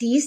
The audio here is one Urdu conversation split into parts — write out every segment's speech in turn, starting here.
30।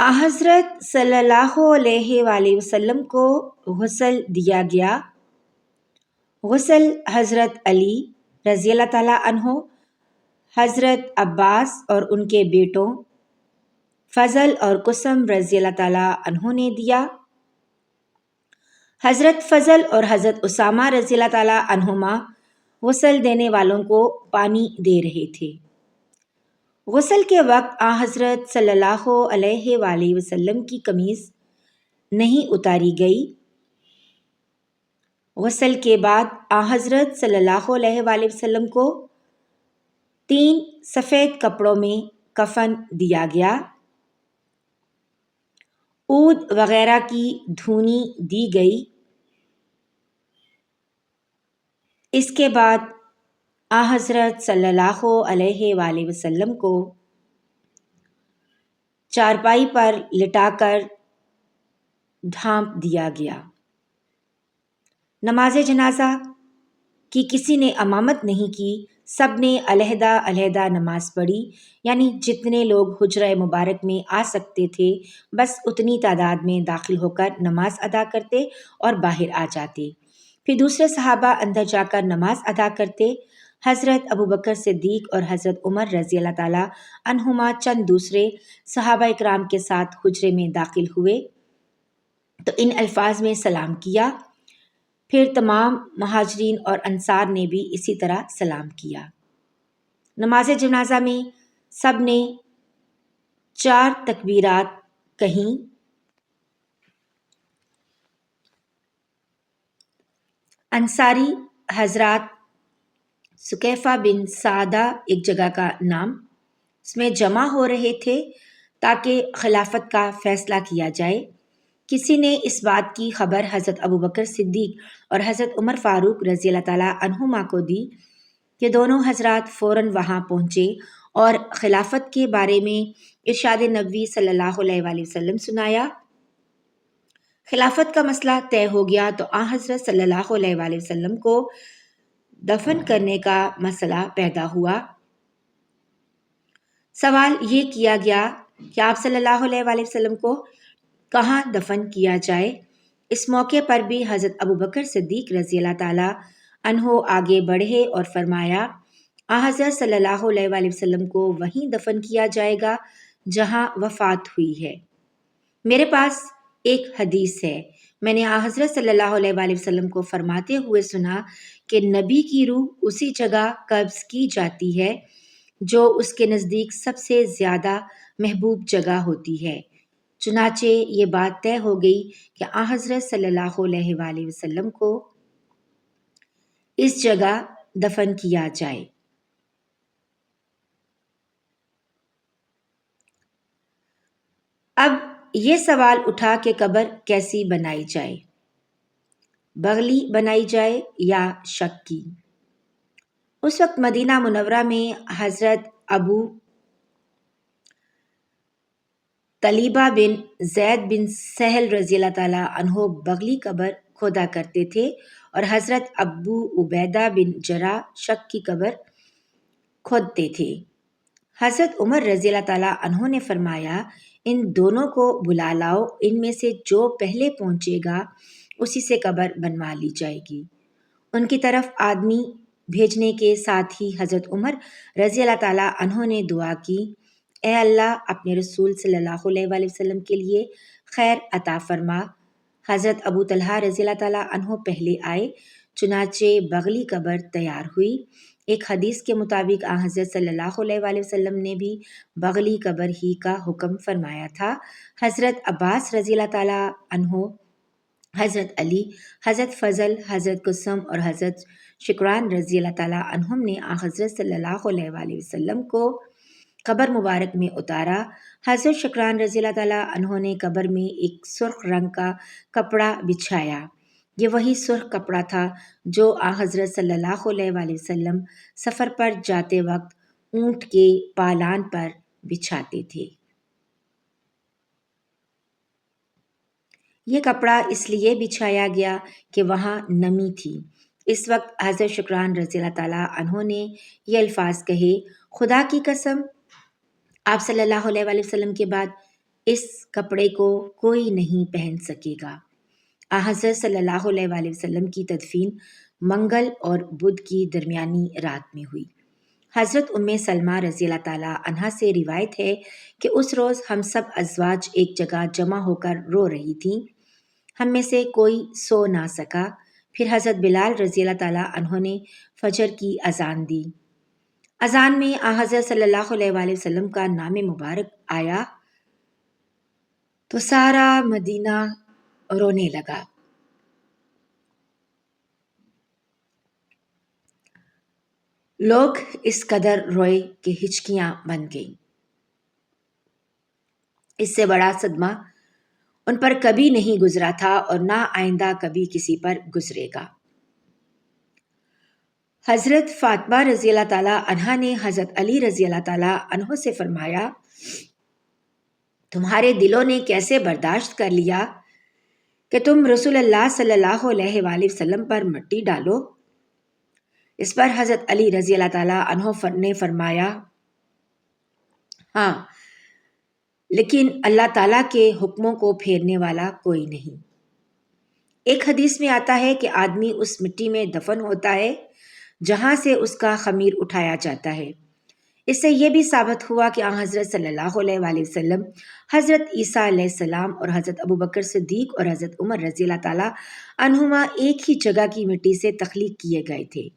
حضرت صلی اللہ علیہ وآلہ وسلم کو غسل دیا گیا۔ غسل حضرت علی رضی اللہ تعالیٰ عنہ، حضرت عباس اور ان کے بیٹوں فضل اور قسم رضی اللہ تعالیٰ عنہ نے دیا۔ حضرت فضل اور حضرت اسامہ رضی اللہ تعالیٰ عنہما غسل دینے والوں کو پانی دے رہے تھے۔ غسل کے وقت حضرت صلی اللہ علیہ وآلہ وسلم کی قمیض نہیں اتاری گئی۔ غسل کے بعد حضرت صلی اللہ علیہ وآلہ وسلم کو 3 سفید کپڑوں میں کفن دیا گیا۔ عود وغیرہ کی دھونی دی گئی۔ اس کے بعد حضرت صلی اللہ علیہ وآلہ وسلم کو چارپائی پر لٹا کر ڈھانپ دیا گیا۔ نماز جنازہ کی کسی نے امامت نہیں کی، سب نے علیحدہ علیحدہ نماز پڑھی، یعنی جتنے لوگ حجرہ مبارک میں آ سکتے تھے بس اتنی تعداد میں داخل ہو کر نماز ادا کرتے اور باہر آ جاتے۔ پھر دوسرے صحابہ اندر جا کر نماز ادا کرتے۔ حضرت ابوبکر صدیق اور حضرت عمر رضی اللہ تعالیٰ عنہما چند دوسرے صحابہ اکرام کے ساتھ حجرے میں داخل ہوئے تو ان الفاظ میں سلام کیا۔ پھر تمام مہاجرین اور انصار نے بھی اسی طرح سلام کیا۔ نماز جنازہ میں سب نے 4 تکبیرات کہیں۔ انصاری حضرات سکیفہ بن سعدہ ایک جگہ کا نام، اس میں جمع ہو رہے تھے تاکہ خلافت کا فیصلہ کیا جائے۔ کسی نے اس بات کی خبر حضرت ابوبکر صدیق اور حضرت عمر فاروق رضی اللہ تعالیٰ عنہما کو دی کہ دونوں حضرات فوراً وہاں پہنچے اور خلافت کے بارے میں ارشاد نبوی صلی اللہ علیہ وآلہ وسلم سنایا۔ خلافت کا مسئلہ طے ہو گیا تو حضرت صلی اللہ علیہ وآلہ وسلم کو دفن کرنے کا مسئلہ پیدا ہوا۔ سوال یہ کیا گیا کہ آپ صلی اللہ علیہ وآلہ وسلم کو کہاں دفن کیا جائے۔ اس موقع پر بھی حضرت ابوبکر صدیق رضی اللہ تعالیٰ عنہ آگے بڑھے اور فرمایا حضرت صلی اللہ علیہ وآلہ وسلم کو وہیں دفن کیا جائے گا جہاں وفات ہوئی ہے۔ میرے پاس ایک حدیث ہے، میں نے حضرت صلی اللہ علیہ وآلہ وسلم کو فرماتے ہوئے سنا کہ نبی کی روح اسی جگہ قبض کی جاتی ہے جو اس کے نزدیک سب سے زیادہ محبوب جگہ ہوتی ہے۔ چنانچہ یہ بات طے ہو گئی کہ حضرت صلی اللہ علیہ وآلہ وسلم کو اس جگہ دفن کیا جائے۔ اب یہ سوال اٹھا کہ قبر کیسی بنائی جائے، بغلی بنائی جائے یا شق کی۔ اس وقت مدینہ منورہ میں حضرت ابو طلیبہ بن زید بن سہل رضی اللہ تعالیٰ عنہ بغلی قبر کھودا کرتے تھے اور حضرت ابو عبیدہ بن جراح شق کی قبر کھودتے تھے۔ حضرت عمر رضی اللہ تعالیٰ عنہ نے فرمایا ان دونوں کو بلا لاؤ، ان میں سے جو پہلے پہنچے گا اسی سے قبر بنوا لی جائے گی۔ ان کی طرف آدمی بھیجنے کے ساتھ ہی حضرت عمر رضی اللہ تعالیٰ عنہ نے دعا کی، اے اللہ اپنے رسول صلی اللہ علیہ وآلہ وسلم کے لیے خیر عطا فرما۔ حضرت ابو طلحہ رضی اللہ تعالیٰ عنہ پہلے آئے، چنانچہ بغلی قبر تیار ہوئی۔ ایک حدیث کے مطابق حضرت صلی اللہ علیہ وآلہ وسلم نے بھی بغلی قبر ہی کا حکم فرمایا تھا۔ حضرت عباس رضی اللہ تعالیٰ عنہ، حضرت علی، حضرت فضل، حضرت قسم اور حضرت شکران رضی اللہ تعالیٰ عنہم نے حضرت صلی اللہ علیہ وآلہ وسلم کو قبر مبارک میں اتارا۔ حضرت شکران رضی اللہ تعالیٰ عنہ نے قبر میں ایک سرخ رنگ کا کپڑا بچھایا۔ یہ وہی سرخ کپڑا تھا جو حضرت صلی اللہ علیہ وآلہ وسلم سفر پر جاتے وقت اونٹ کے پالان پر بچھاتے تھے۔ یہ کپڑا اس لیے بچھایا گیا کہ وہاں نمی تھی۔ اس وقت حضرت شکران رضی اللہ تعالیٰ عنہ نے یہ الفاظ کہے، خدا کی قسم آپ صلی اللہ علیہ وآلہ وسلم کے بعد اس کپڑے کو کوئی نہیں پہن سکے گا۔ حضرت صلی اللہ علیہ وآلہ وسلم کی تدفین منگل اور بدھ کی درمیانی رات میں ہوئی۔ حضرت ام سلمہ رضی اللہ تعالیٰ عنہا سے روایت ہے کہ اس روز ہم سب ازواج ایک جگہ جمع ہو کر رو رہی تھیں۔ ہم میں سے کوئی سو نہ سکا۔ پھر حضرت بلال رضی اللہ تعالیٰ عنہ نے فجر کی اذان دی۔ اذان میں حضرت صلی اللہ علیہ وآلہ وسلم کا نام مبارک آیا تو سارا مدینہ رونے لگا۔ لوگ اس قدر روئے کہ ہچکیاں بن گئیں۔ اس سے بڑا صدمہ ان پر کبھی نہیں گزرا تھا اور نہ آئندہ کبھی کسی پر گزرے گا۔ حضرت فاطمہ رضی اللہ تعالیٰ عنہا نے حضرت علی رضی اللہ تعالیٰ عنہ سے فرمایا، تمہارے دلوں نے کیسے برداشت کر لیا کہ تم رسول اللہ صلی اللہ علیہ وآلہ وسلم پر مٹی ڈالو؟ اس پر حضرت علی رضی اللہ تعالیٰ عنہ نے فرمایا، ہاں، لیکن اللہ تعالیٰ کے حکموں کو پھیرنے والا کوئی نہیں۔ ایک حدیث میں آتا ہے کہ آدمی اس مٹی میں دفن ہوتا ہے جہاں سے اس کا خمیر اٹھایا جاتا ہے۔ اس سے یہ بھی ثابت ہوا کہ حضرت صلی اللہ علیہ وآلہ وسلم، حضرت عیسیٰ علیہ السلام اور حضرت ابوبکر صدیق اور حضرت عمر رضی اللہ تعالیٰ عنہما ایک ہی جگہ کی مٹی سے تخلیق کیے گئے تھے۔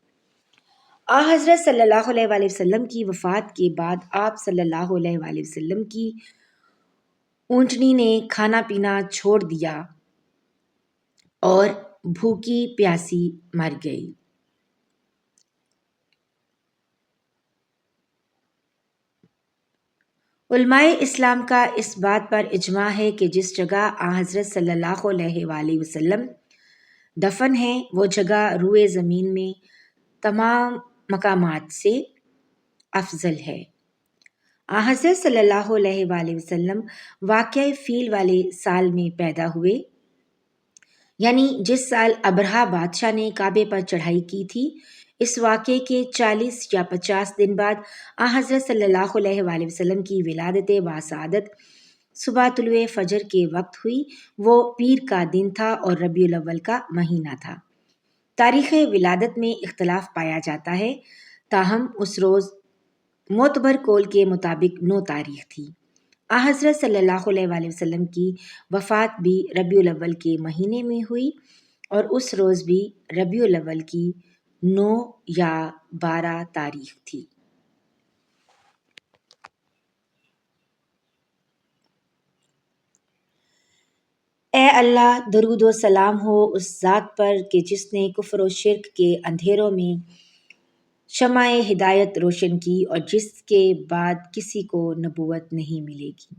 حضرت صلی اللہ علیہ وآلہ وسلم کی وفات کے بعد آپ صلی اللہ علیہ وآلہ وسلم کی اونٹنی نے کھانا پینا چھوڑ دیا اور بھوکی پیاسی مر گئی۔ علماء اسلام کا اس بات پر اجماع ہے کہ جس جگہ حضرت صلی اللہ علیہ وآلہ وسلم دفن ہیں وہ جگہ روئے زمین میں تمام مقامات سے افضل ہے۔ حضرت صلی اللہ علیہ وآلہ وسلم واقعہ فیل والے سال میں پیدا ہوئے، یعنی جس سال ابرہہ بادشاہ نے کعبے پر چڑھائی کی تھی۔ اس واقعے کے 40 یا 50 دن بعد حضرت صلی اللہ علیہ وآلہ وسلم کی ولادت باسعادت صبح طلوع فجر کے وقت ہوئی۔ وہ پیر کا دن تھا اور ربیع الاول کا مہینہ تھا۔ تاریخ ولادت میں اختلاف پایا جاتا ہے، تاہم اس روز معتبر قول کے مطابق 9 تاریخ تھی۔ حضرت صلی اللہ علیہ وآلہ وسلم کی وفات بھی ربیع الاول کے مہینے میں ہوئی اور اس روز بھی ربیع الاول کی 9 یا 12 تاریخ تھی۔ اے اللہ، درود و سلام ہو اس ذات پر کہ جس نے کفر و شرک کے اندھیروں میں شمع ہدایت روشن کی اور جس کے بعد کسی کو نبوت نہیں ملے گی۔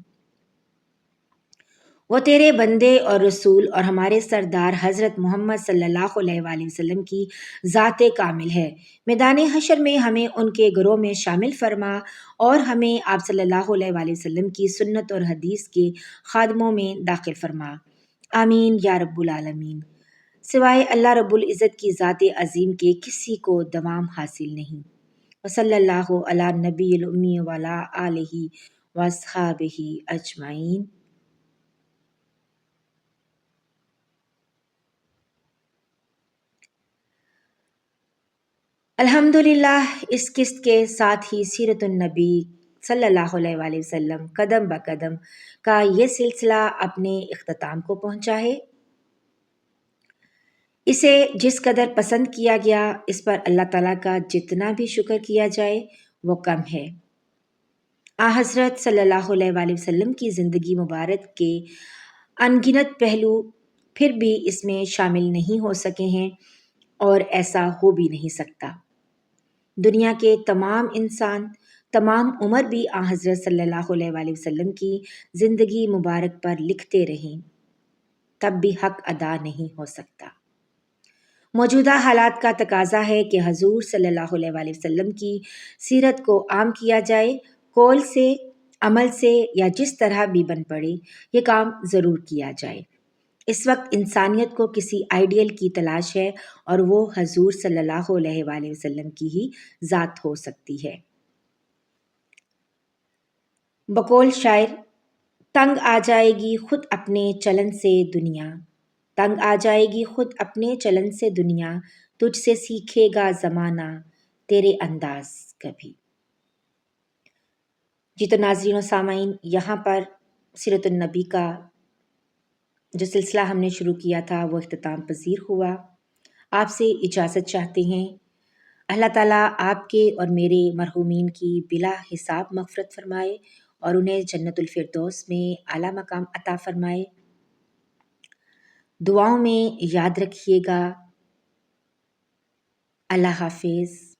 وہ تیرے بندے اور رسول اور ہمارے سردار حضرت محمد صلی اللہ علیہ وآلہ وسلم کی ذات کامل ہے۔ میدان حشر میں ہمیں ان کے گروہ میں شامل فرما اور ہمیں آپ صلی اللہ علیہ وآلہ وسلم کی سنت اور حدیث کے خادموں میں داخل فرما۔ آمین یا رب العالمین۔ سوائے اللہ رب العزت کی ذات عظیم کے کسی کو دوام حاصل نہیں۔ وصلی اللہ علی نبی الامی وعلی آلہ واصحابہ اجمعین۔ الحمدللہ، اس قسط کے ساتھ ہی سیرت النبی صلی اللہ علیہ وآلہ وسلم قدم بقدم کا یہ سلسلہ اپنے اختتام کو پہنچا ہے۔ اسے جس قدر پسند کیا گیا، اس پر اللہ تعالیٰ کا جتنا بھی شکر کیا جائے وہ کم ہے۔ حضرت صلی اللہ علیہ وآلہ وسلم کی زندگی مبارک کے ان گنت پہلو پھر بھی اس میں شامل نہیں ہو سکے ہیں اور ایسا ہو بھی نہیں سکتا۔ دنیا کے تمام انسان تمام عمر بھی حضرت صلی اللہ علیہ وآلہ وسلم کی زندگی مبارک پر لکھتے رہیں، تب بھی حق ادا نہیں ہو سکتا۔ موجودہ حالات کا تقاضا ہے کہ حضور صلی اللہ علیہ وآلہ وسلم کی سیرت کو عام کیا جائے، قول سے، عمل سے یا جس طرح بھی بن پڑے، یہ کام ضرور کیا جائے۔ اس وقت انسانیت کو کسی آئیڈیل کی تلاش ہے اور وہ حضور صلی اللہ علیہ وآلہ وسلم کی ہی ذات ہو سکتی ہے۔ بقول شاعر، تنگ آ جائے گی خود اپنے چلن سے دنیا، تنگ آ جائے گی خود اپنے چلن سے دنیا، تجھ سے سیکھے گا زمانہ تیرے انداز کبھی۔ جی تو ناظرین و سامعین، یہاں پر سیرت النبی کا جو سلسلہ ہم نے شروع کیا تھا وہ اختتام پذیر ہوا۔ آپ سے اجازت چاہتے ہیں۔ اللہ تعالیٰ آپ کے اور میرے مرحومین کی بلا حساب مغفرت فرمائے اور انہیں جنت الفردوس میں اعلیٰ مقام عطا فرمائے۔ دعاؤں میں یاد رکھیے گا۔ اللہ حافظ۔